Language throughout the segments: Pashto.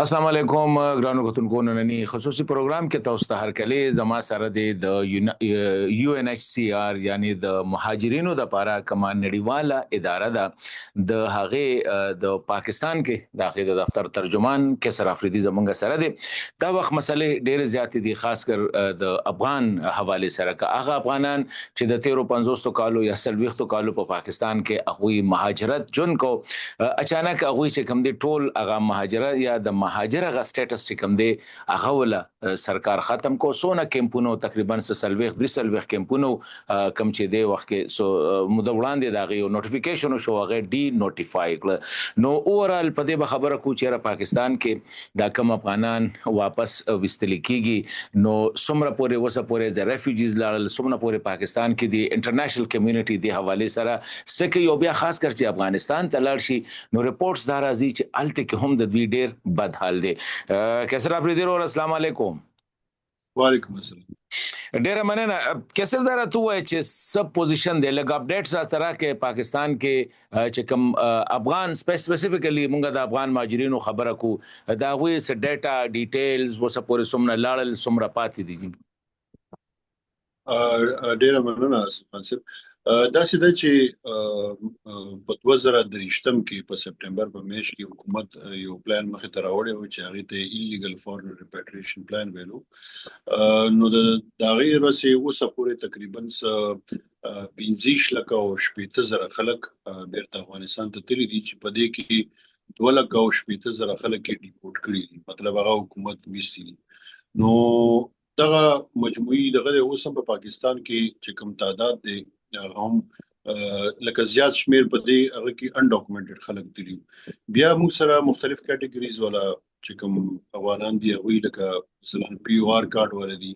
السلام علیکم ګرانو کتونکو نننی خصوصي پروګرام کې تاسو ته هرکلی زما سره د یو ان ایچ سی آر یعنی د مهاجرینو د لپاره کومه نړیواله اداره ده د هغه د پاکستان کې د هغه د دفتر ترجمان کسر افریدي زمونږ سره دی. دا وخت مسلې ډېر زیات دي، خاص کر د افغان حواله سره که هغه افغانان چې د 1350 کالو یا 40 کالو په پاکستان کې هغه مهاجرت جون کو اچانک هغه چې کوم دی ټول هغه مهاجرت یا د مهاجر غ سټیټس چې کوم دی هغه ولا سرکار ختم کو سونه کیمپونو تقریبا 30 کیمپونو کم چې دی وخت کې سو مود وړاندې دا غي نوټیفیکیشن شو هغه ډي نوټیفای کړ. نو اورال په دې خبره کو چې پاکستان کې دا کم افغانان واپس وستل کیږي نو سمره پورې وسه پورې د ریفیوجیز لاړل سمره پورې پاکستان کې دی انټرنیشنل کمیونټي دی حواله سره سکه یو بیا خاص کر چې افغانستان ته لاړ شي نو ریپورتس دا راځي چې الته کې هم د دوی ډیر بد حال دی. کیسر افریدی رو السلام علیکم. وعلیکم السلام. ډیره مننه. کیسر دا راته وای چې سب پوزیشن دی لګ اپډیټس را سره کې پاکستان کې چې کوم افغان سپیسیفیکلی مونږ د افغان ماجرینو خبره کو دا وې س ډیټا ډیټیلز وسه پورې سمنه لاړل سمره پاتې دي. ډیره مننه اسف. دا سده چې په 2023 کې په سپټمبر په میاشت کې حکومت یو پلان مخې ته راوړی و چې هغه ته ایلیګل فورن ریپاټریشن پلان ویلو. نو دا غیر وسه اوسه پورې تقریبا 15 لک او 80,000 خلک بیرته افغانستان ته تللی دي چې په دې کې 2 لک او 80,000 خلک ډیپورټ کړي دي، مطلب هغه حکومت ویستي. نو دغه مجموعي دغه اوس په پاکستان کې چې کوم تعداد دی هم لکه زیات شمیر په دې هغه کې انډاکومنټډ خلک دي. بیا موږ سره مختلف کټګوریز ولا چې کوم افغانان دي هغه لکه مثلا پی او آر کارت ولدي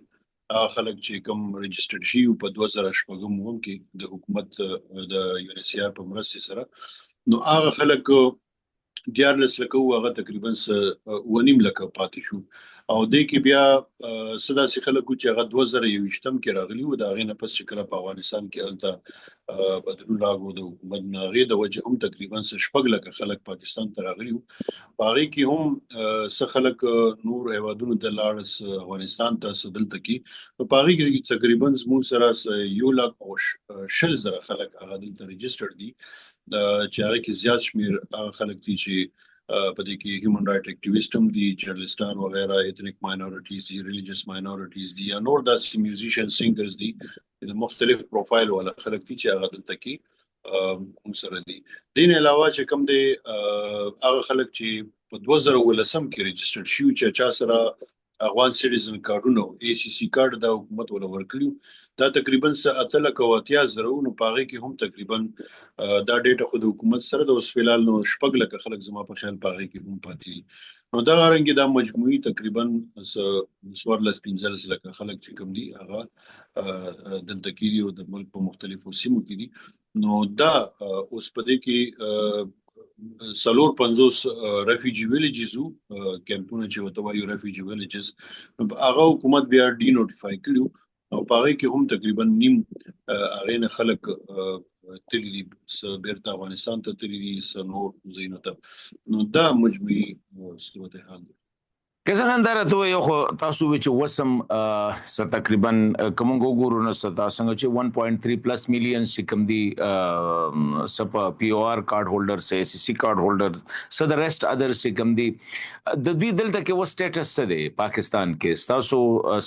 خلک چې کوم ريجسترډ شي په 2018 هم کې د حکومت د یو ان ایچ سی آر په مرسته سره نو هغه خلک دیارلس لکه هغه تقریبا 1.5 لک پاتې شو او د کې بیا صدا سي خلکو چې هغه 2021 کې راغلي و دا غینه پس چې کله په افغانستان کې الته بدلون راغو د حکومت ناغي د وجه هم تقریبا 6 لک خلک پاکستان ته راغلي و. باغی کې هم څه خلک نور ایوادونو د لاړس افغانستان ته سدلته کې په باغی کې تقریبا زموږ سره 1 لک او 60,000 خلک هغه دلته ريجسترډ دي چې هغه کې زیات شمیر خلک دي چې په دې کې هیومن رائټ اکټیویسټ هم دي، جرنالستان وغیرہ، ایتنیک ماینورټیز دي، ریلیجیس ماینورټیز دي، یا نور داسې میوزیشن سینګرز دي د مختلف پروفایل ولا خلک دي چې هغه دلته کې سره دي. دین علاوه چې کوم دي هغه خلک چې په 2019 کې ريجسترډ شي چې چا سره افغان سټیزن کارډونو ای سی سی کارت د حکومت ولا ورکړي دا تقریبا 8,000 نو پاغه کې هم تقریبا دا ډیټا خو د حکومت سره د وسفلال نو شپږ لک خلک زما په خیال پاغه کې هم پاتې نو دا غرنګي دا مجموعي تقریبا 15 لک خلک چې کوم دي هغه دلته کې او د ملک په مختلفو سیمو کې دي. نو دا اوس په دې کې سلور 50 ریفیوجی ویلیجز کیمپونه چې وته وایو ریفیوجی ویلیجز هغه حکومت بیا ډی نوټیفای کړو او پاره کې هم تقریبا نیم هغه نه خلک تللی دي بیرته افغانستان ته تللی دي نور زینو ته نو دا مجموعي صورت حال دی. کیسه اندر ته یو خو تاسو چې وسم س تقریبا کوم ګورو نو ستا څنګه چې 1.3 پلس میلیون چې کوم دي سپ پی او آر کارت هولډر سه سی سی کارت هولډر سو د ریسټ ادر چې کوم دي د دوی دلته کې و سټیټس څه دی پاکستان کې تاسو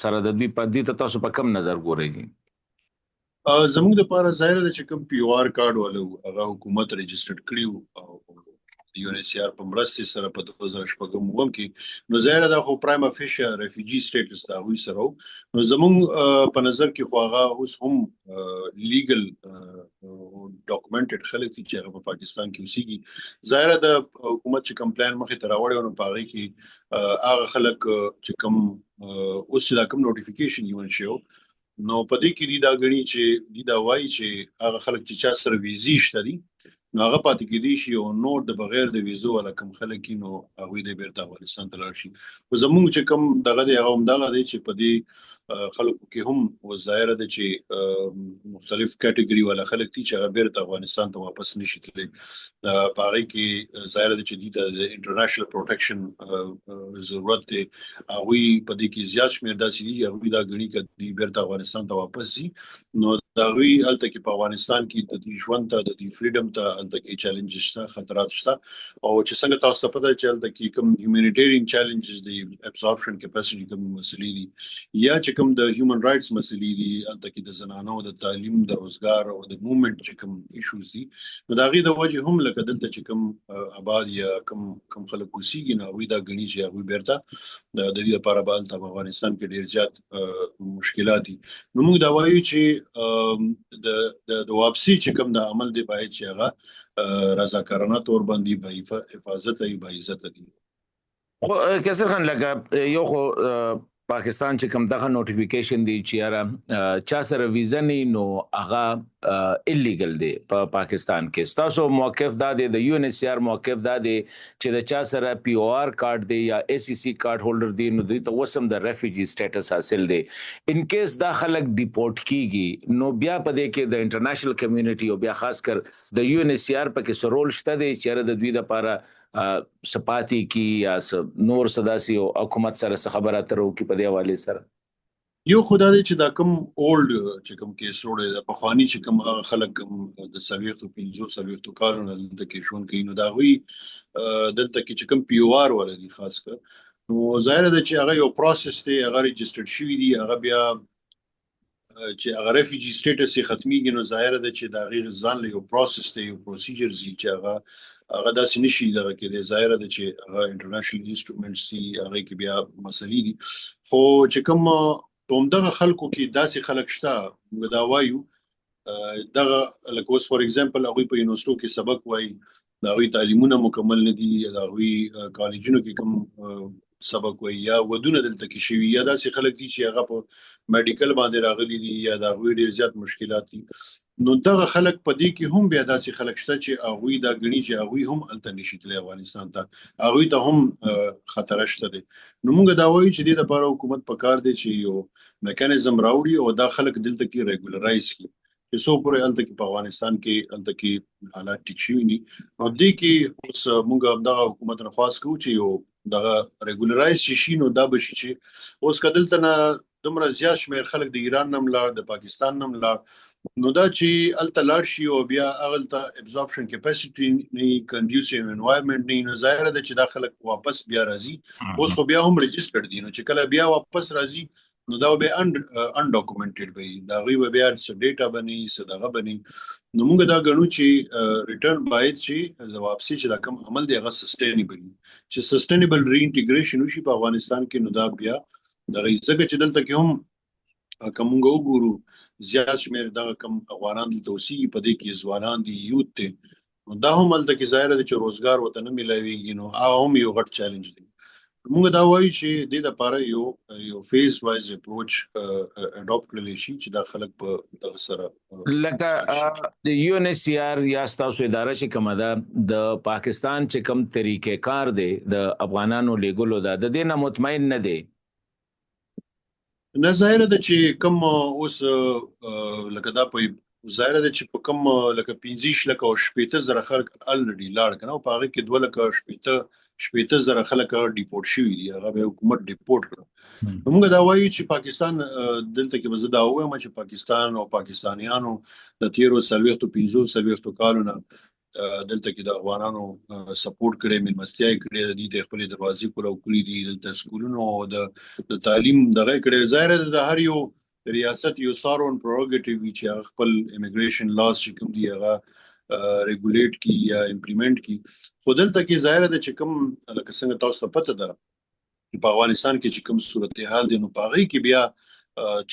سره د دوی په دې تاسو په کم نظر ګورئ؟ زموږ د پاره ظاهر ده چې کوم پی او آر کارت ولو هغه حکومت ريجسترډ کړیو او یو ان ایچ سی آر په مرسته سره په 2018 کې نو ظاهر ده خو پرایم افیشل ریفیوجی سټیټس دا وی سره نو زموږ په نظر کې خو هغه اوس هم لیګل ډاکومنټډ خلک چې هغه په پاکستان کې اوسېږي. ظاهر ده حکومت چې کمپلین مخې ته راوړی نو پاره کې هغه خلک چې کوم اوس چې دا کوم نوټیفیکیشن یو شو نو په دې کې دا غني چې دا وایي چې هغه خلک چې چا سره ویزي شته دي نو هغه پاتې کېدی شي او نور د بغیر د ویزو ولا کم خلک نو هغه د بیرته افغانستان ته لاړ شي. خو زموږ چې کم دغه دی هغه هم دغه دی چې په دې خلکو کې هم وظاهر ده چې مختلف کټګوري ولا خلک دي چې هغه بیرته افغانستان ته واپس نشي تللی. په هغه کې ظاهر ده چې د انټرنیشنل پروټیکشن ضرورت دی. هغه په دې کې زیات شمېر داسې دي هغه دا غني کدي بیرته افغانستان ته واپس شي. نو دا وی الته کې په افغانستان کې د دې ژوند ته د دې فریډم ته الته کې چیلنجز شته، خطرات شته، او چې څنګه تاسو ته پته چې الته کې کوم هیومانیټیرین چیلنجز دی، ابزورپشن کیپاسټي کوم مسلې دي یا چې کوم د هیومن رائټس مسلې دي، الته کې د زنانو د تعلیم، د روزګار او د موومېنټ چې کوم ایشوز دي. نو دا غي د وجه هم لکه دلته چې کوم آباد یا کوم خلک اوسېږي نو وی دا غني چې هغه بیرته د دې لپاره بال ته افغانستان کې ډیر زیات مشکلات دي. نو موږ دا وایو چې د واپسی چې کوم د عمل دی باید چې هغه رضاکارانه تور باندې به حفاظت ای به عزت دي. کیسر خان لکه یو خو پاکستان چې کوم دغه نوټیفیکیشن دی چې یاره چا سره ویزا نه نو هغه الیګل دی په پاکستان کې. تاسو موقف دا دی د یو ان ایچ سی آر موقف دا دی چې د چا سره پی او آر کارت دی یا ای سی سی کارت هولډر دی نو دوی ته وسم د ریفیوجی سټیټس حاصل دی. ان کیس دا خلک ډیپورټ کیږي نو بیا په دې کې د انټرنیشنل کمیونټي او بیا خاص کر د یو ان ایچ سی آر په کې سرول شته دی چې د دوی لپاره سپاتی کی یا نور صداسي او حکومت سره خبره ترو کی په دی حواله سره. یو خدای دې چې دا کوم اولډ چې کوم کیس وروړي د پخوانی چې کوم خلک د سویختو 500 سویختو کارونه د کې شون کینو دا وی دلته کې چې کوم پی او آر ولدي خاص کر نو ظاهر ده چې هغه یو پروسس دی، هغه ريجسترډ شوی دی، هغه بیا چې هغه ریفیوجی سټیټس یې ختميږي نو ظاهر ده چې دا غیر ځان له یو پروسس دی، یو پروسیجر زی چې هغه داسې نشي دغه کې د ظاهر ده چې هغه انټرنیشنل انسټرومنټس دي، هغه کې بیا مسلې دي. خو چې کوم دغه خلکو کې داسې خلک شته موږ دا وایو دغه لکه اوس فور ایگزامپل هغه په یونیورسيټو کې سبق وایي، دا غوي تعلیمونه مکمل نه دي، دا غوي کالجونو کې کوم سبق وایي یا ودونه دلته کې شوي یا داسې خلک دي چې هغه په میډیکل باندې راغلي دي یا دا غوي ډیر زیات مشکلات دي. نو دغه خلک په دې کې هم بیا داسې خلک شته چې هغه دا غني چې هغه هم الته نشي تللی افغانستان ته، هغه ته هم خطر شته دي. نو موږ دا وایو چې د لپاره حکومت پکار دی چې یو میکانیزم راوړي او دا خلک دلته کې ریګولرایز کړي چې څو پورې الته کې په افغانستان کې الته کې حالات ټیک شي ني. نو دې کې اوس موږ دغه حکومت نه خواست کوو چې یو دغه ریګولرایز شي نو دا به شي چې اوس کدلته نه دومره زیات شمیر خلک د ایران نم لاړ، د پاکستان نم لاړ، نو دا چې الته لاړ شي او بیا اغلته ابزورپشن کیپاسټي نه کنډیوسیو انوایرنمنت نه، نو ظاهر ده چې دا خلک واپس بیا راځي. اوس خو بیا هم ريجسترډ دي نو چې کله بیا واپس راځي نو دا به ان ډاکومنټډ وي، دا غي به بیا څه ډیټا بني څه دغه بني. نو موږ دا غنو چې ریټرن باید چې د واپسی چې دا کوم عمل دی هغه سستینبل چې سستینبل ری انټیګریشن وشي په افغانستان کې. نو دا بیا د غیزګه چې دلته کې هم کومګو ګورو زیات شمیر دا کم افغانان د توسيع په دې کې ځوانان دي، یوت ته، نو دا هم الته کې ظاهر دي چې روزګار وته نه ملويږي. نو هم یو غټ چیلنج دی. موږ دا وایو چې د لپاره یو فیز وایز اپروچ اډاپټ کړل شي چې دا خلک په دغه سره لکه د یو ان ایچ سی آر یا تاسو اداره چې کومه ده د پاکستان چې کوم طریقې کار دی د افغانانو لیګلو ده د دې نه مطمئن نه دی. نه ظاهر ده چې کوم اوس لکه دا په ظاهر ده چې په کوم لکه 15 لک او 18 زره خلک الریډي لاړ کنه او په هغه کې 2 لک 18 زره خلک ډیپورټ شوي دي، هغه به حکومت ډیپورټ کړ. موږ دا وایو چې پاکستان دلته کې مزه دا وایم چې پاکستان او پاکستانیانو د تیرو سلويختو 500 سلويختو کالونه دلته کې د افغانانو سپورټ کړي، ملمستیا کړي، د خپل دروازې کولو کړی دي، دلته سکولونو او د تعلیم دغه کړي. ظاهر د هر یو ریاست یو سارون پروګټیو چې خپل امیګریشن لاس چې کوم دی هغه ریګولیټ کی یا امپلیمنٹ کی. خو دلته کې ظاهر ده چې کوم لکه څنګه تاسو ته پته ده په افغانستان کې چې کوم صورتحال دي نو پاغي کې بیا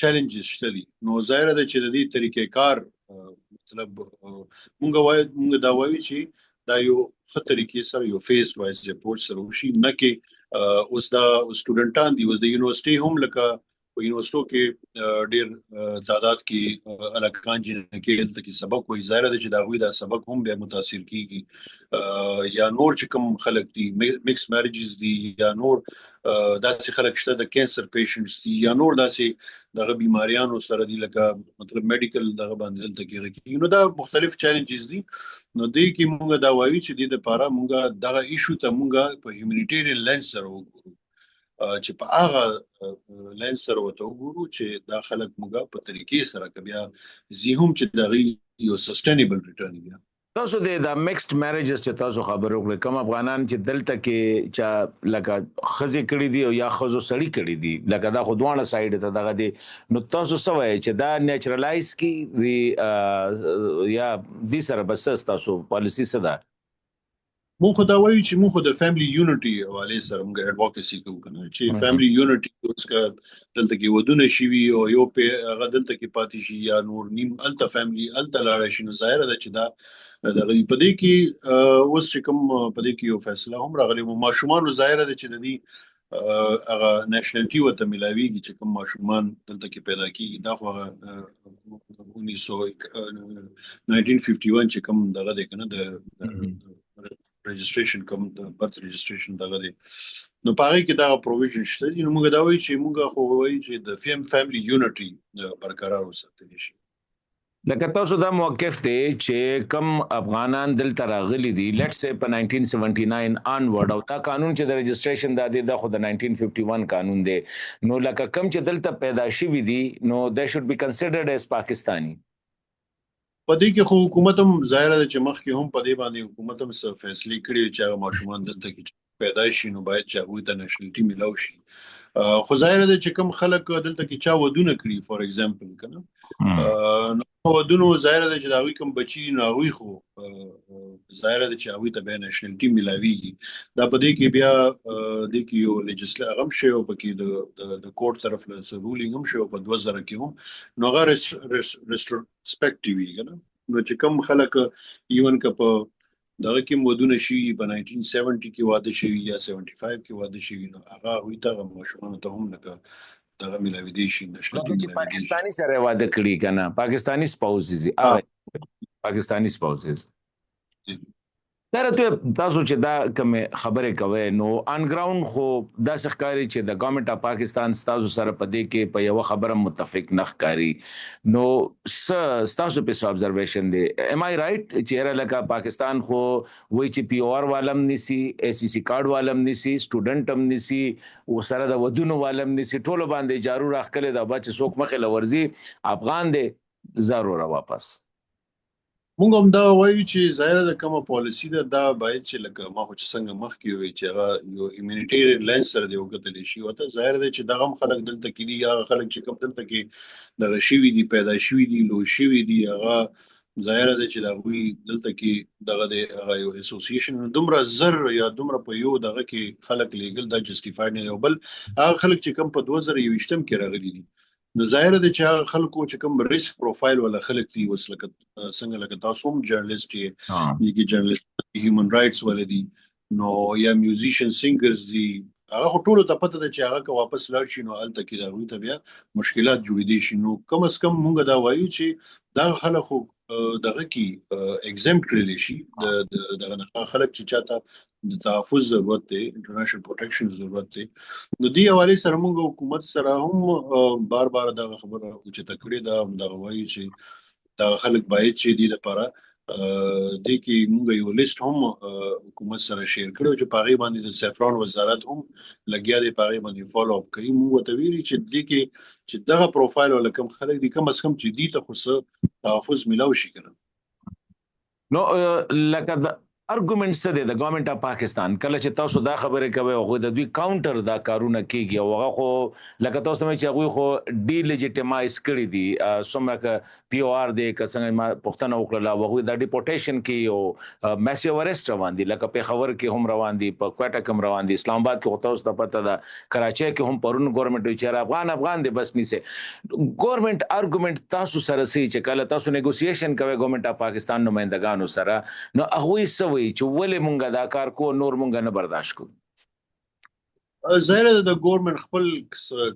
چیلنجز شته دي. نو ظاهر ده چې د دې طریقې کار مطلب موږ دا وایو چې دا یو خطرې کې سره یو فیس وایز اپروچ سره وشي، نه کې اوس دا سټوډنټان دي اوس د یونیورسيټي هم لکه په یونیورسيټو کې ډېر تعداد کې الکان جنکې دلته کې سبق وایي ظاهر ده چې دا غوي دا سبق هم بیا متاثر کیږي یا نور چې کوم خلک دي میکس میریجز دي یا نور داسې خلک شته د کینسر پیشنټس دي یا نور داسې دغه بیماریانو سره دي لکه مطلب میډیکل دغه باندې دلته کې نو دا مختلف چیلنجز دي نو دې کې مونږ دا وایو چې د لپاره مونږ دغه ایشو ته مونږ په هیومانیټیرین لینس سره وګورو چې په هغه لینس سره وته وګورو چې دا خلک موږ په طریقې سره کبیا زیهم چې دغه یو سستینبل ریټرن وي تاسو د میکسډ میریجز چې تاسو خبرو کړې کوم افغانان چې دلته کې چې لکه خزي کړي دي او یا خزو سړی کړي دي لکه دا خو دوانه سایډ ته دغه دي نو تاسو سوای چې دا نیچرلایز کی دی یا د سره بس تاسو پالیسی څه ده مونږ دا وایو چې مونږ د فیملی یونټي حواله سره مونږ اډوکیسي کوو کنه چې فیملی یونټي اوس کا دلته کې ودونه شي او یو په هغه دلته کې پاتې شي یا نور نیم الته فیملی الته لاړ شي نو ظاهر ده چې دا د غي په دې کې اوس چې کوم په دې کې یو فیصله هم راغلی ماشومان ظاهر ده چې د دې هغه نېشنلټي وته ملاويږي چې کوم ماشومان دلته کې پیدا کیږي دا خو 1951 چې کوم دغه ده کنه د رجسټریشن کوم د برث رجسټریشن دغه دی نو پاره کې دا پروویژن شته نو موږ دا وایو چې موږ خو وایو چې د فیملی یونټي برقرار وساتل شي لکه تاسو دا موقف دی چې کم افغانان دلته راغلي دي لیټس سه په 1979 انورډ او دا قانون چې د رجسټریشن د د خو د 1951 قانون دی نو لکه کم چې دلته پیدا شوی دي نو they should be considered as پاکستانی په دې کې خو حکومت هم ظاهر ده چې مخکې هم په دې باندې حکومت هم څه فیصله کړې چې هغه ماشومان دلته کې پیدا شي نو باید چې هغه د نېشنلټي ملاو شي خو ظاهر ده چې کوم خلک دلته کې چا ودونه کړی فور ایگزامپل کنه نو ودونو ظاهر ده چې دا وی کوم بچی نو هغه خو ظاهر ده چې هغه ته به نېشنلټي ملاويږي دا په دې کې بیا د کې یو لیجسلیټر هم شی او په کې د کورټ طرف له رولینګ هم شی په 2000 کې هم نو هغه ریسپیکټیوي کنه نو چې کوم خلک ایون ک په دغه کې مودونه شي په 1970 کې واده شوی یا 75 کې واده شوی نو هغه وي ته ماشومان ته هم لکه دغه ملاوي دي شي نشته پاکستانی سره واده کړی کنه پاکستانی سپاوسز پاکستانی سپاوسز تاسو چې دا کوم خبره کوي نو ان ګراوند خو دا ښکاری چې د ګورنمنت اف پاکستان تاسو سره پدې کې په یو خبره متفق نه ښکاری نو تاسو په ابزرویشن دی ام آی رائټ چې لکه پاکستان خو وای چې پی او آر والم نسی ای سی سی کارت والم نسی سټوډنټ هم نسی او سره د ودونو والم نسی ټولو باندې جارو راخکله د بچ څوک مخه لورزي افغان دی ضرور واپس مونږ هم دا وایو چې ظاهر د کومه پالیسی ده دا باید چې لکه ما خو چې څنګه مخکې وي چې هغه یو هیومانیټیرین لینس سره دی وکتل شي او ته ظاهر ده چې دغه خلک دلته کې دي هغه خلک چې کوم دلته کې دغه شوی دي پیدا شوی دي لو شوی دي هغه ظاهر ده چې دا وی دلته کې دغه د هغه یو اسوسییشن دومره زر یا دومره په یو دغه کې خلک لیګل دا جسټیفاید نه بل هغه خلک چې کوم په 2021 کې راغلي دي نو ظاهر ده چې خلکو چې کوم ریسک پروفایل ولا خلک دي وسلکه څنګه لکه تاسو هم جرنالست یې یګي جرنالست هیومن رائټس ولدي نو یا میوزیشن سینګرز دي هغه ټول ته پته ده چې هغه واپس لاړ شي نو الته کې دا وي ته بیا مشکلات جوړې شي نو کم از کم مونږ دا وایو چې دا خلکو دغه کې ایگزامپټ کړل شي د خلک چې چاته د تحفظ ضرورت دی انټرنیشنل پروټیکشن ضرورت دی نو دی حواله سره موږ حکومت سره هم بار بار دا خبره چې تکړه دا وایي چې دا خلک باید چې دی لپاره د کې موږ یو لیست هم حکومت سره شیر کړو چې پاغي باندې د سفران وزارت هم لګیا دی پاغي باندې فالو اپ کوي موږ ته ویلي چې د کې چې دغه پروفایل ولکم خلک دي کم از کم چې دی ته خو تحفظ ملاوي شي کنه نو لکه ارګومنټ څه دی د ګورنمنت اف پاکستان کله چې تاسو دا خبره کوي او د دوی کاونټر دا کارونه کوي او هغه خو لکه تاسو مې چې هغه خو ډی لیجیټیمایز کړی دي څومره پی او آر دی که څنګه ما پښتنه وکړه هغه د ډیپورټیشن کې او میسیو اریسټ روان دي لکه په خبر کې هم روان دي په کوټه کې هم روان دي اسلام آباد کې تاسو ته پته ده کراچۍ کې هم پرون ګورنمنت چې افغان دی بس نيسه ګورنمنت ارګومنټ تاسو سره سي چې کله تاسو نیګوسییشن کوي ګورنمنت اف پاکستان نمائندګانو سره نو هغه چې ولې مونږه دا کار کو نور مونږه نه برداشت کو ظاهر ده د ګورنمنت خپل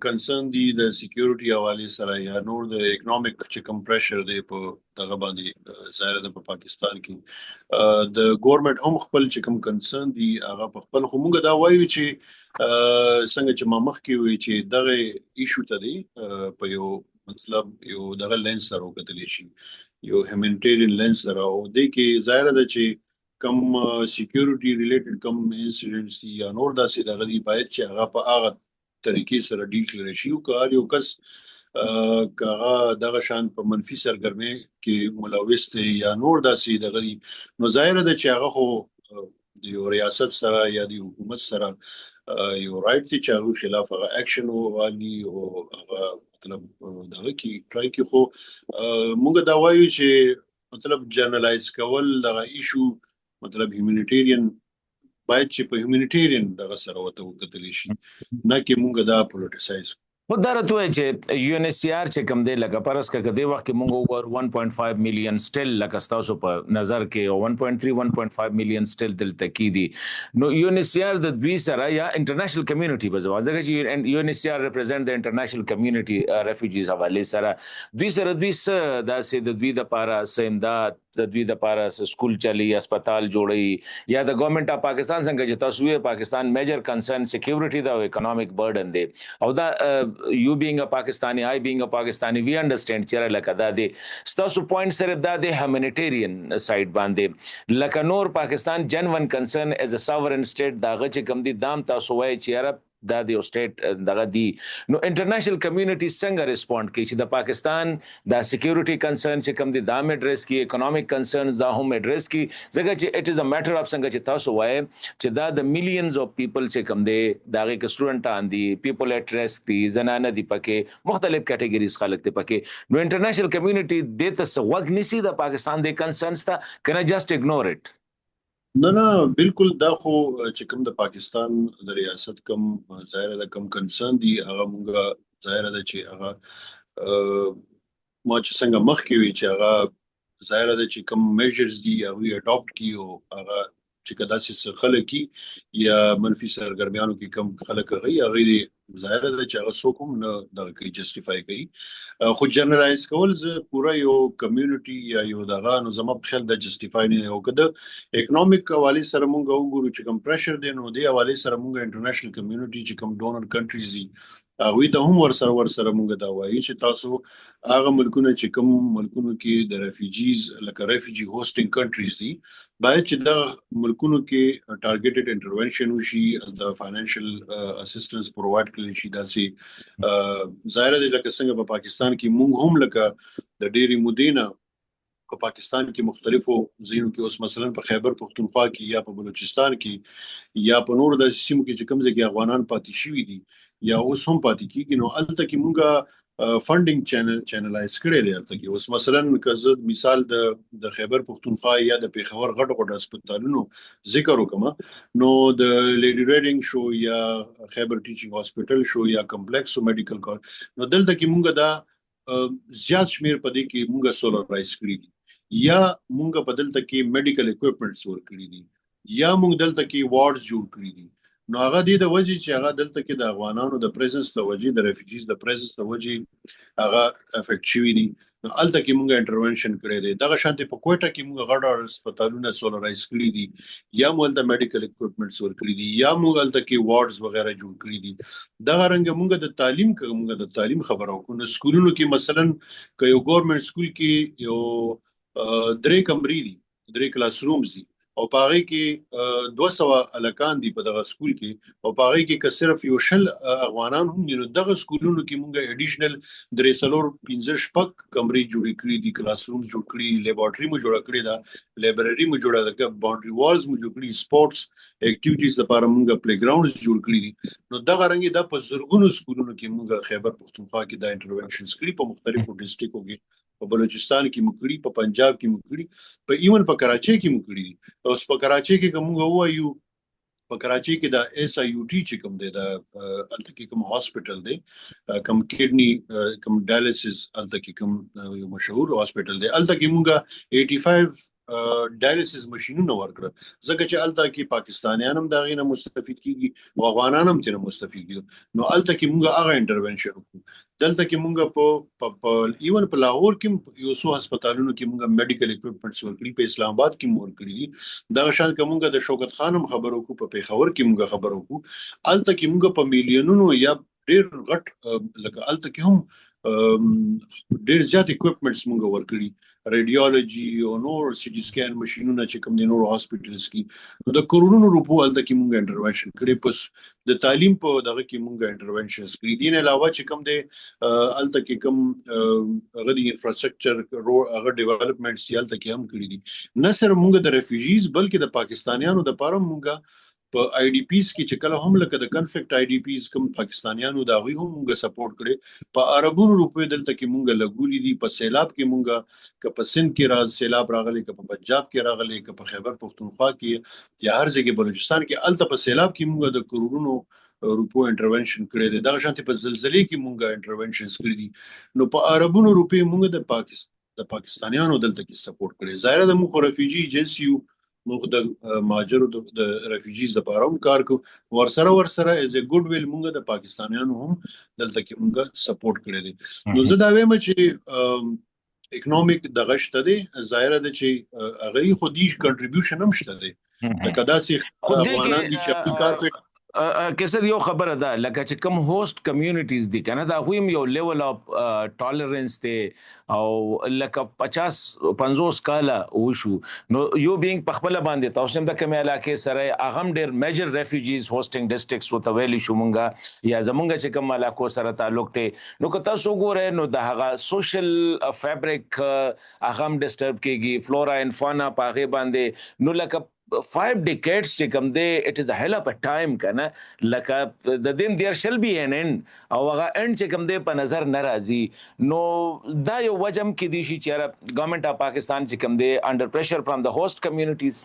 کنسرن دي د سکیورټي حواله سره یا نور د اکونومیک چې کوم پریشر دی په دغه باندې ظاهر ده په پاکستان کې د ګورنمنت هم خپل چې کوم کنسرن دي هغه په خپل خو موږ دا وایو چې څنګه چې ما مخکې وی چې دغه ایشو ته دی په یو مطلب یو دغه لینس سره وکتل شي یو هیومانیټیرین لینس سره او د کې ظاهر ده چې کم سکیورټي ریلیټډ کم انسیډنټس یا نور داسې دغه دی باید چې هغه په هغه طریقې سره ډیل کړی شي او کار یو کس کاغه دغه شان په منفي سرګرمي کې ملوث دی یا نور داسې دغه دی نو ظاهر ده چې هغه خو د یو ریاست سره یا د حکومت سره یو رائټ دی چې هغه خلاف هغه اکشن والی او هغه مطلب دغه کې ټرای کې خو موږ دا وایو چې مطلب جنرالایز کول دغه ایشو مطلب هیومانیټیرین باید چې په هیومانیټیرین دغه سره وته وکتل شي نه کې مونږ دا پولیټیسایز خو دا راته وایي چې یو ان ایچ سی آر چې کوم دی لکه پرس که دې وخت کې مونږ اوور 1.5 میلیون سټیل لکه ستاسو په نظر کې او 1.3 1.5 میلیون سټیل دلته کې دي نو یو ان ایچ سی آر د دوی سره یا انټرنیشنل کمیونټي په ځواب ځکه چې یو ان ایچ سی آر ریپرزینټ د انټرنیشنل کمیونټي ریفیوجیز حواله سره دوی سره دوی څه داسې د دوی د لپاره څه امداد د دوی د لپاره سکول چلی هسپتال جوړي یا د ګورنمنت اف پاکستان څنګه چې تاسو یې پاکستان میجر کنسرن سکیورټي دا او اکونومیک برډن دی او دا you being a Pakistani, I being a Pakistani, we understand چیرې لکه دا دی ستاسو پوینټ صرف دا دی هیومانیټیرین سایډ باندې لکه نور پاکستان جنون کنسرن ایز ا ساورن سټیټ داغه چې کم دي دام تاسو وایي چې دا د یو سټیټ دغه دی نو انټرنیشنل کمیونټي څنګه ریسپونډ کوي چې د پاکستان د سکیورټي کنسرن چې کم دي دا اډریس کی اکونومیک کنسرنز دا هم اډریس کی ځکه چې اټ از ا میټر اف څنګه چې تاسو وایي چې دا د میلیونز اف پیپل چې کم دي داغه کې سټوډنټان دي پیپل اټ ریسک دي زنانه دي پکې مختلف کیټګریز خلک دي پکې نو انټرنیشنل کمیونټي د تاسو وګ نسی د پاکستان د کنسرنز ته کنه جست اګنور اټ نه بالکل دا خو چې کوم د پاکستان د ریاست کم ظاهر ده کم کنسرن دي هغه مونږه ظاهر ده چې هغه ما چې څنګه مخ کې وی چې هغه ظاهر ده چې کم میجرز دي هغه اډاپټ کی او هغه چې کدا چې خلک کی یا منفي سرګرمیانو کې کم خلک غي هغه دي ظاهر ده چې هغه څوک هم نه دغه کوي جسټیفای کوي خو جنرالایز کول ز پورا یو کمیونټي یا یو دغه نو زما په خیال د جسټیفای نه او کده اکونومیک حواله سره مونږ وګورو چې کم پریشر دی نو دی حواله سره مونږ انټرنیشنل کمیونټي چې کم ډونر کنټریز دي هغه ته هم ور سره مونږ دا وایي چې تاسو هغه ملکونه چې کوم ملکونو کې د ریفیوجیز لکه ریفیوجی هوسټینګ کنټریز دي باید چې د ملکونو کې ټارګټډ انټرونشن وشي د فاینانشل اسسټنس پرووايډ کړي شي داسې ظاهر دي لکه څنګه په پاکستان کې مونږ هم لکه د ډېری مدینه په پاکستان کې مختلفو ځایونو کې اوس مثلا په خیبر پختونخوا کې یا په بلوچستان کې یا په نورو د سیمو کې چې کوم ځای کې افغانان پاتې شوي دي یا اوس هم پاتې کیږي نو الته کې مونږه فندینګ چینلایز کړی دی الته کې اوس مثلا کزه مثال د خیبر پختونخوا یا د پیښور غټ هسپتالونو ذکر وکم نو د لیډي ریډینګ شو یا خیبر ټیچینګ هسپتال شو یا کمپلیکس میډیکل کال نو دلته کې مونږه دا زیات شمیر پدې کې مونږه سولرایز کړی دي یا مونږ په دلته کې میډیکل اکوپمنټس ورکړي دي یا مونږ دلته کې وارډز جوړ کړی دي نو هغه د وجې چې هغه دلته کې د افغانانو د پریزنس د وجې د ریفیوجیز د پریزنس د وجې هغه افیکټ شوی دي نو الته کې مونږ انټرونشن کړی دی دغه شانتي په کوټه کې مونږ غړ هسپتالونه سولرایز کړی دي یا مونږ د میډیکل اکوپمنټس ورکړي دي یا مونږ الته کې وارډز وغیرہ جوړ کړی دي دغه رنګ مونږ د تعلیم خبرو کو نو سکولونو کې مثلا که یو ګورنمنت سکول کې یو درې کمرې دي درې کلاس رومز دي او پاره کې 200 الکان دي په دغه سکول کې او پاره کې که صرف یو شل افغانان هم دي نو دغه سکولونو کې مونږه اډیشنل درې سلور 15 شپک کمرې جوړې کړې دي کلاس روم جوړ کړي لیبارټري مو جوړ کړې ده لایبرری مو جوړه ده باونډري والز مو جوړ کړي سپورتس اکټیویټیز لپاره مونږه پلی ګراوندز جوړ کړي دي نو دغه رنګ د په زرګونو سکولونو کې مونږه خیبر پختونخوا کې د انټرونشنز کړي په مختلفو ډیسټریکټو کې په بلوچستان کې مکړي په پنجاب کې مکړي په ایون په کراچۍ کې مکړي اوس په کراچۍ کې کوم وایو په کراچۍ کې د اس ای یو ټی چې کوم دی د الته کې کوم هاسپټل دی کوم کډنی کوم ډایلیسس الته کې کوم یو مشهور هاسپټل دی الته کې مونږه ډایلیسس ماشينونه ورکړه ځکه چې الته کې پاکستانیان هم دا غینه مستفید کیږي او افغانان هم ترې مستفید کیږي نو الته کې موږ هغه انټرونشن وکړو دلته کې موږ په ایون په لاهور کې یو څو هسپتالونو کې موږ میډیکل اکوپمنټس ورکړي په اسلام آباد کې موږ ورکړي دا شان کومه د شوکت خانم خبرو کو په پیښور کې موږ خبرو کو الته کې موږ په میلیونونو یا ډیر غټ لکه الته کې هم ډیر زیات اکوپمنټس موږ ورکړي ریډیولوژي او نور سی ټي سکین ماشينونه چې کوم د نور هاسپټلز کې د کروڑونو روپو الته کې موږ انټرونشن کړي پس د تعلیم په دغه کې موږ انټرونشنز کړي دي نه علاوه چې کوم د الته کې کوم هغه د انفراستراکچر هغه ډیولپمنټس الته کې هم کړي دي نه صرف موږ د ریفیوجیز بلکې د پاکستانیانو د پاره موږ په آی ډی پیز کې چې کله هم لکه د کنفلیکټ آی ډی پیز کوم پاکستانیانو دا غوي هم موږ سپورټ کړي په عربونو روپې دلته کې موږ لګولې دي په سیلاب کې موږ که په سند کې راز سیلاب راغلي که په پنجاب کې راغلي که په خیبر پختونخوا کې یا هر ځای کې بلوچستان کې الته په سیلاب کې موږ د کروڑونو روپو انټرونشن کړي دي دا شانتي په زلزلې کې موږ انټرونشنز کړي دي نو په عربونو روپې موږ د پاکستانیانو دلته کې سپورټ کړي ظاهر د موږ ریفیوجی ایجنسی موږ د ماجرو د ریفیوجیز د پاره هم کار کو ورسره از ا ګډ ویل موږ د پاکستانیانو هم دلته کې موږ سپورټ کړی دي نو زه دا وایم چې اکونومیک د غشت دی ظاهر ده چې هغه خو دې کنټریبیوشن هم شته دی لکه داسې افغانان دي چې کار کوي کیسه یو خبره ده لکه چې کوم هوست کمیونټیز دي کنه دا خو یو لیول اف ټالرنس ته او لکه 50 کاله وشو نو یو بینګ په خپل باندې تاسو هم د کومه علاقې سره اغم ډیر میجر ریفیوجیز هوسټینګ ډیسټرکټس وته ویلي شو مونږه یا زمونږ چې کوم علاقو سره تعلق ته نو که تاسو ګورئ نو د هغه سوشل فیبریک اغم ډیسټرب کیږي فلورا ان فانا په هغه باندې نو لکه 5 decades چې کوم دی it is a hell of a time کنه لکه د دین there shall be an end او هغه end چې کوم دی په نظر ناراضي نو دا یو وجم کې دي چې ګورنمنت اف پاکستان چې کوم دی under pressure from the host communities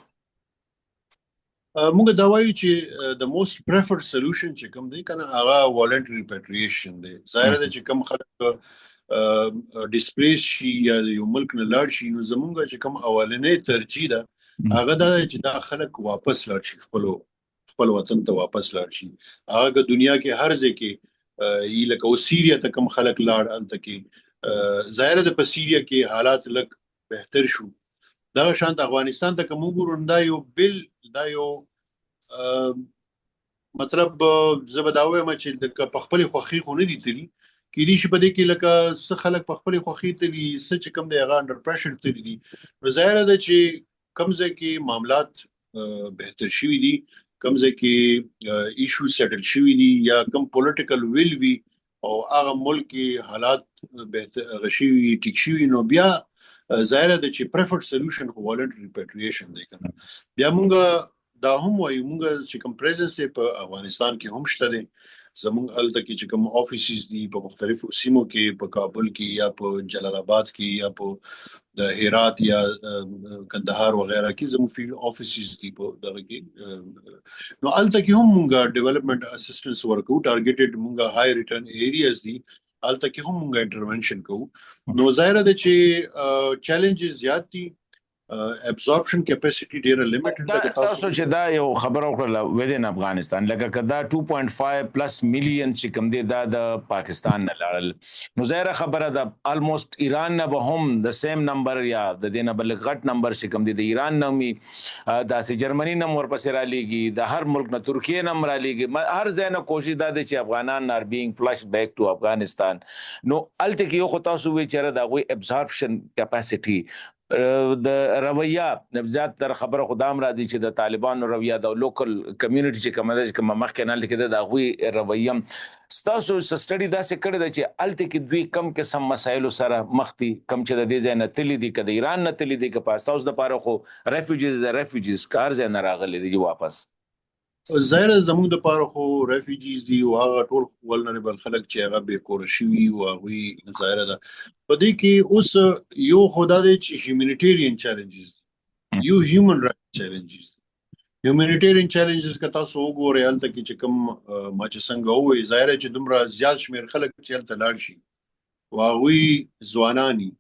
موږ دا وایو چې د موست پریفرډ سولوشن چې کوم دی کنه هغه والنټری ریپاټریشن دی ظاهر ده چې کوم خلک ډیسپلیس شي یا یو ملک نه لاړ شي نو زمونږ چې کوم اولنې ترجیح ده هغه دا چې دا خلک واپس لاړ شي خپل وطن ته واپس لاړ شي هغه دنیا کې هر ځای کې لکه سیریا ته کوم خلک لاړ الته کې ظاهر ده په سیریا کې حالات لک بهتر شو دا شانت افغانستان ته کوم ګورم دا یو مطلب زبداوي چې په خپل خوخي خو نه دي تلی کې دي چې په دې کې لکه څه خلک په خپل خوخي تلی څه چې کوم دی هغه انډر پریشر تلی دي نو ظاهر ده چې کمزې کې معاملات بهتر شوي دي کمزې کې ایشو سیټل شوي دي یا کم پولیټیکل ویل وی او هغه ملک کې حالات بهتر غشي ټیک شوي نو بیا ظاهر ده چې پریفرډ سولوشن خو والنټری ریپاټریشن دی کنه بیا مونږ دا هم وایو مونږ چې کوم پریزنس په افغانستان کې هم شته دي زمونږ الته کې چې کوم افیسز دي په مختلفو سیمو کې په کابل کې یا په جلال آباد کې یا په د هرات یا کندهار وغیرہ کې زموږ فیلډ افیسز دي په دغه کې نو الته کې هم مونږه ډیولپمنٹ اسسټنس ورکو ټارګټډ مونږه هاي ریټرن ایریاز دي الته کې هم مونږه انټرونشن کوو نو ظاهر ده چې چیلنجز زیات دي ابزورپشن کیپاسټی ډیره لیمیټډ ده تاسو چې دا یو خبر وکړه ودین افغانستان لکه کدا 2.5 پلس میلیون چې کوم دی دا د پاکستان نه لاړل نو ظاهر خبره ده الموست ایران نه به هم د سیم نمبر یا د دینه بل غټ نمبر چې کوم دی د ایران نه می د جرمنی نه ورپسې را لېږي د هر ملک نه ترکیه نه را لېږي هر ځای نه کوشش ده چې افغانان نار بینګ فلش بیک ټو افغانستان نو الته کې یو خو تاسو وی چیرې دا غوي ابزورپشن کیپاسټی د رویه زیات تر خبره خدام را دي چې د طالبانو رویه د لوکل کمیونټي چې کومه ده چې مخکې نه لیکل دا غوي رویه ستاسو سټډي دا څه کړی دا چې الته کې دوی کم قسم مسایل سره مختی کم چې د دې ځای نه تللی دي کله ایران نه تللی دي که پاستاوس د پاره خو ریفیوجیز کار ځای نه راغلي دي واپس ظاهر زموږ د پاره خو ریفیوجیز دي او هغه ټول ولنربل خلک چې هغه به کور شي او هغه ظاهر ده په دې کې اوس یو خدا دې چې هیومانیټیرین چیلنجز یو هیومن رائټ چیلنجز هیومانیټیرین چیلنجز که تاسو وګورئ هلته کې چې کوم ما چې څنګه وایي ظاهر چې دومره زیات شمیر خلک چې هلته لاړ شي او هغوی ځوانانی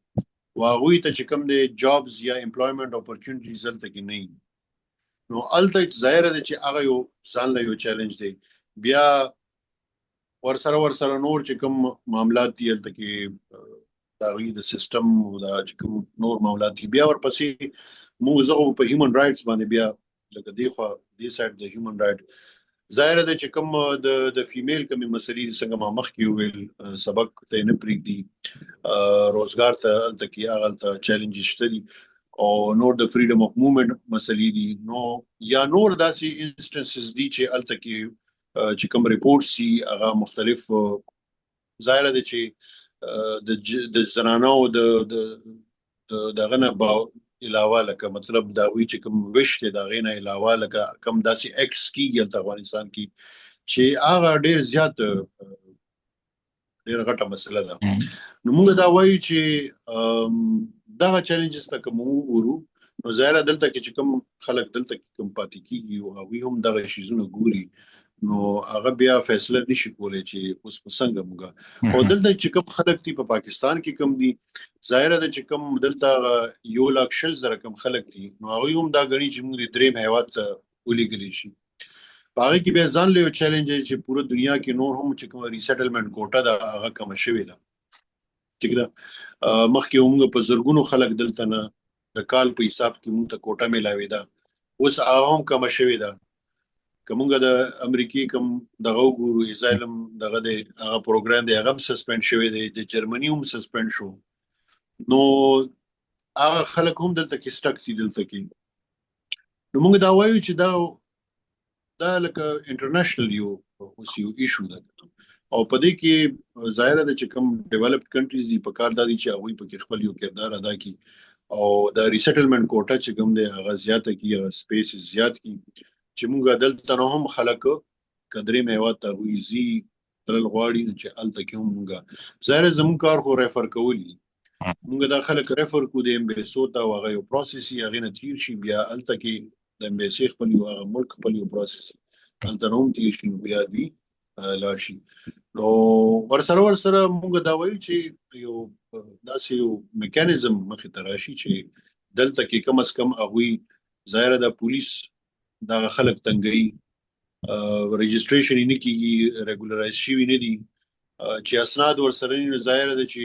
واغوي ته چې کوم د جابز یا امپلویمنت اپورتونټیز دلته کې نه وي. نو الته ظاهر ده چې هغه یو ځان له یو چیلنج دی. بیا ورسره نور چې کوم معاملات دي الته کې دا غي د سیستم او دا چې کوم نور معاملات دي بیا ورپسې موږ زغه په هیومن رائټس باندې بیا لکه دی خو دی سایډ د هیومن رائټ ظاهر ده چې کوم د فیمیل کوم مسلې څنګه ما مخ کې ویل سبق ته نه پریږدي روزګار ته الته کې هغه ته چیلنجز شته دي او نور د فریډم اف موومېنټ مسلې دي. نو یا نور داسې انسټنسز دي چې الته کې چې کوم ریپورټ سي هغه مختلف ظاهر ده چې د زنانو د دغه نه علاوه لکه مطلب دا وی چې کوم وشته دا غینه علاوه لکه کوم داسې اکټس کیږي د افغانستان کې چې هغه ډیر زیات ډیر غټه مسله ده. نو موږ دا وایو چې دا چیلنجز ته کوم ورو نو ظاهر دلته کې چې کوم خلک دلته کوم پاتې کیږي او هغه هم دغه شیزونه ګوري نو هغه بیا فیصله نشي کولای چې اوس څنګه موږ او دلته چې کوم خلک دي په پاکستان کې کوم دي ظاهر ده چې کوم دلته 1,00,000 کم خلک دي نو هغه هم دا غني چې موږ دریم هیواد ولېګلی شي. هغه کې به ځان له چیلنج چې پوره دنیا کې نور هم چې کوم ریسټلمنٹ کوټه دا هغه کم شوی ده. ٹھیک ده مخکې موږ په زرګونو خلک دلته نه د کال په حساب کې موږ ته کوټه ملاوي ده اوس هغه هم کم شوی ده. کومګه د امریکای کوم دغه ګورو اسرائیل دغه د هغه پروګرام دی هغه سسپند شوی دی د جرمني هم سسپند شو. نو هغه خلک هم دلته کې سټک دي دلته کې. نو موږ دا وایو چې دا لکه انټرنیشنل یو ایشو ده او په دې کې ظاهر ده چې کوم ډیولپډ کنټریز دي په کار دادي چې هغه په کې خپل یو کردار ادا کړي او د ریسټلمنٹ کوټه چې کوم دی هغه زیاته کی سپیس زیات کی چې موږ دلته نه هم خلک قدرې میوات ته ویزي تل غواړي چې الته کې هم موږ ظاهر زموږ کار خو ریفر کولی موږ دا خلک ریفر کو د امبیسو ته هغه یو پروسس یې هغه نه تیر شي بیا الته کې د امبیسي خپل یو هغه ملک خپل یو پروسس الته نوم تیر شي بیا دی لاشي. نو ورسره موږ دا وایو چې یو داسې یو میکانیزم مخې ته راشي چې دلته کې کم از کم هغوی ظاهر د پولیس دا خلک تنګي رجسټریشن نه کیږي ریګولرایز شي نه دي چې اسناد ورسره نه ظاهر ده چې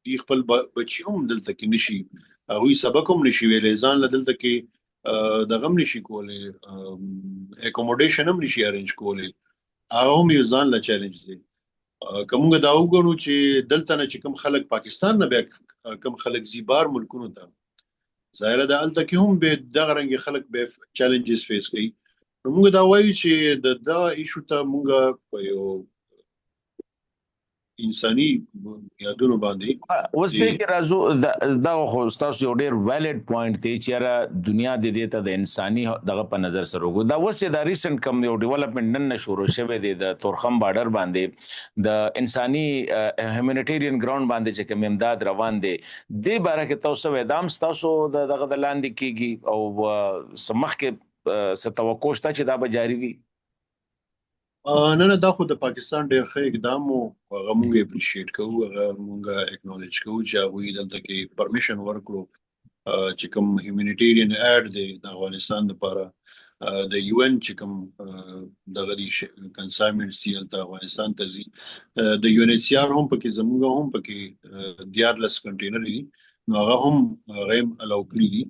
دی خپل بچي هم دلته کې نشي هغه سبق هم نشي ویلې ځان له دلته کې د غم نشي کولای اکوموډیشن هم نشي ارینج کولای هغه هم یو ځان له چیلنج دی. کومګه دا وګورو چې دلته نه چې کوم خلک پاکستان نه بیا کوم خلک زیبار ملکونو ته ظاهر ده الته کې هم به دغه رنګ خلک به چیلنجز فیس کوي. نو موږ دا وایو چې دا ایشو ته موږ په یو انساني یادونو باندې اوس به کې راځو دا خو تاسو یو ډیر ویلیډ پوینټ دی چې را دنیا د دې ته د انساني دغه په نظر سره وګورو. دا اوس د ریسنت کم یو ډیولپمنٹ نن شروع شوه دی د تورخم بارډر باندې د انساني هیومانیټیرین ګراوند باندې چې کوم امداد روان دی د باره کې تاسو ودام تاسو دغه د لاندې کیږي او سمخ کې ستوقع شته چې دا به جاری وي. نه دا خو د پاکستان ډیر ښه اقدام او هغه موږ اپریشیټ کوو هغه موږ اکنالج کوو چې هغه دلته کې پرمیشن ورکړو چې کوم هیومانیټیرین اډ دی د افغانستان لپاره د یو ان چې کوم دغه دي کنسایمنټس دی د افغانستان ته زی د یو ان ایچ سی آر هم پکې زموږ هم پکې دیارلس کنټینر دي نو هغه هم غیم الاو کړی دي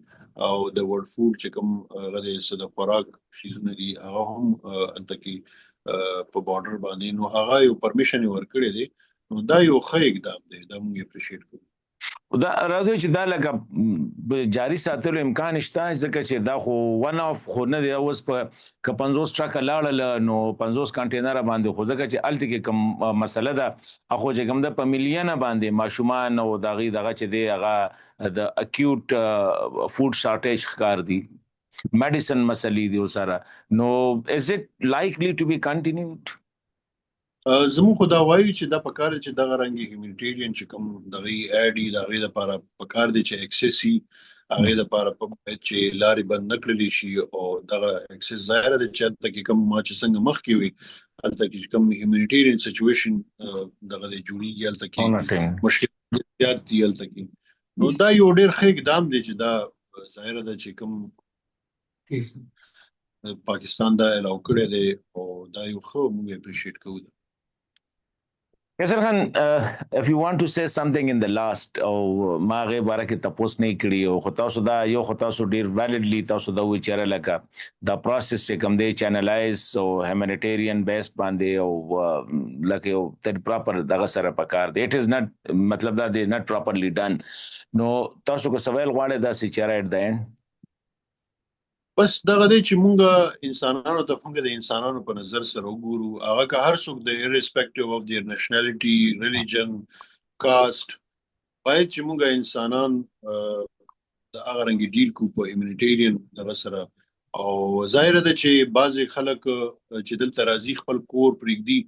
او د ورډ فود چې کوم هغه د صد خوراک شیزونه دي هغه هم انت کې په بارډر باندې نو هغه یو پرمیشن ورکړی دی نو دا یو ښه اقدام دی دا موږ اپریشیټ کوو. دا راځي چې دا لکه جاری ساتلو امکان شته ځکه چې دا خو ون اف خو نه دی اوس په 50 ټرک لاړل نو 50 کنټینر باندې خو ځکه چې الته کې کوم مسله ده اخو چې کوم د په میلیونه باندې ماشومان او دغه چې دی هغه د اکیوټ فود شارټیج ښکار دي medicine مسلې دی سره نو is it likely to be continued؟ زمو خدا وایي چې دا پکار چې دغه رنګي هیومانیټیرین چې کوم دغه اډي دغه لپاره پکار دي چې اکسسي هغه لپاره چې لارې بند نکړل شي او دغه اکسس ظاهر دي چې تل کې کوم ما چې څنګه مخ کې وي تل کې کوم هیومانیټیرین سچويشن دغه جوړیږي تل کې مشکل زیات دي تل کې نو دا یو ډیر ښه اقدام دی چې دا ظاهره ده چې کوم پاکستان دا الاو کړی دی او دا یو ښه موږ اپریشیټ کوو. Kaisar Khan, if you want to say something in the last, او ما غي باره کې تاسو نه کړی او خو تاسو دا یو خو تاسو ډیر ویلیډلی تاسو دا وی چیرې لکه دا پروسس چې کوم دی چینلایز او هیومانیټیرین بیس باندې او لکه یو تر پراپر دغه سره پکار دی. اټ از ناٹ مطلب دا دی ناٹ پراپرلی ډن. نو تاسو کو سوال غواړي دا چې چیرې اټ د اینڈ بس دغه دی چې مونږ انسانانو ته مونږ د انسانانو په نظر سره وګورو، هغه که هر څوک د irrespective of their nationality, religion, caste، باید چې مونږ انسانان د هغه رنګ ډیل کو په هیومانیټیرین دغه سره. او ظاهره ده چې بعضې خلک چې دلته راځي خپل کور پرېږدي،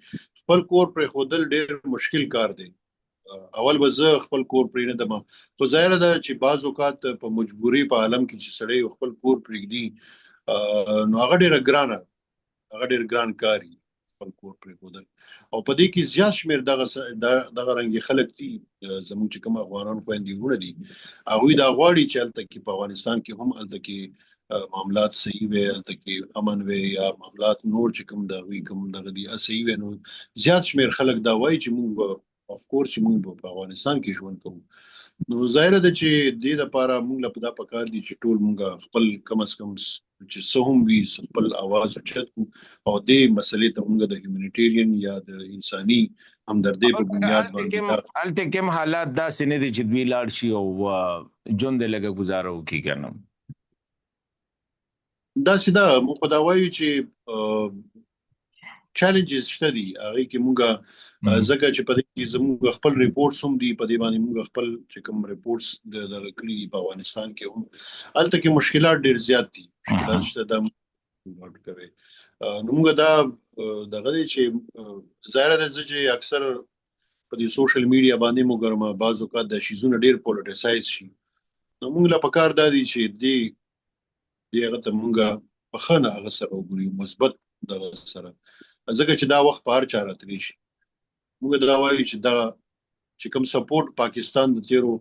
خپل کور پرېښودل ډېر مشکل کار دی. اول به زه خپل کور پرې نه دم، خو ظاهره ده چې بعض اوقات په مجبوري په عالم کې چې سړی خپل کور پرېږدي نو هغه ډېره ګرانه، هغه ډېر ګران کار وي خپل کور پرېښودل. او په دې کې زیات شمېر دغه رنګې خلک دي زموږ چې کوم افغانان خویندې وروڼه دي، هغوی دا غواړي چې هلته کې په افغانستان کې هم هلته کې معاملات صحیح وي، هلته کې امن وي، یا معاملات نور چې کوم د هغوی کوم دغه دي صحیح وي. نو زیات شمېر خلک دا وایي چې موږ اف کورس چې موږ په افغانستان کې ژوند کوو. نو ظاهره ده چې دې لپاره موږ له دا پکار دي چې ټول موږ خپل کم از کم چې څه هم وي خپل اواز اوچت کړو او دې مسلې ته موږ د هیومانیټیرین یا د انساني همدردۍ په بنیاد باندې هلته کوم حالات داسې نه دي چې دوی لاړ شي او ژوند یې لږه ګزاره وکړي که نه؟ داسې ده، موږ خو دا وایو چې چیلنجز شته دي، هغې کې موږ ځکه چې په دې کې زموږ خپل ریپورټس هم دي، په دې باندې موږ خپل چې کوم ریپورټس دغه کړي دي په افغانستان کې هم هلته کې مشکلات ډېر زیات دي، مشکلات شته دا نوټ کوي. نو موږ دا دغه دی چې ظاهره ده چې اکثر په دې سوشل میډیا باندې موږ ګرمه بعض اوقات دا شیزونه ډېر پولیټیسایز شي. نو موږ له پکار دا دي چې دې هغه ته موږ په ښه نه هغه سره وګورو، مثبت دغه سره، ځکه چې دا وخت په هر چا راتلی شي. موږ دا وایو چې دا چې کوم سپورټ پاکستان د تیرو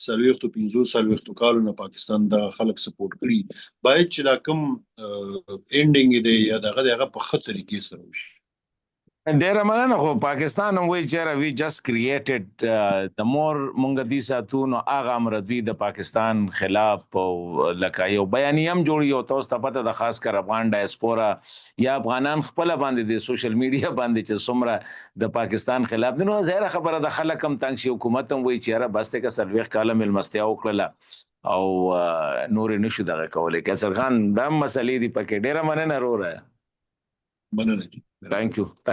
40-45 کالو نه پاکستان دا خلک سپورټ کړي، باید چې دا کوم اینډینګ دی یا دغه هغه په ښه طریقې سره وشي. ډیره مننه. خو پاکستان هم وایي چېرې وی جست کریټډ د مور مونږ دې ساتو نو هغه امر دوی د پاکستان خلاف او لکه یو بیانیه هم جوړي او تاسو ته پته ده خاص کر افغان ډایسپورا یا افغانان خپل باندې د سوشل میډیا باندې چې څومره د پاکستان خلاف دي. نو ظاهره خبره د خلک هم تنګ شي، حکومت هم وایي چېرې بس ته که 40 کاله مېلمستیا وکړله او نور نشو دغه کولی. قیصر خان دا مسلې دي پکې. ډیره مننه وروره. مننه. Thank you.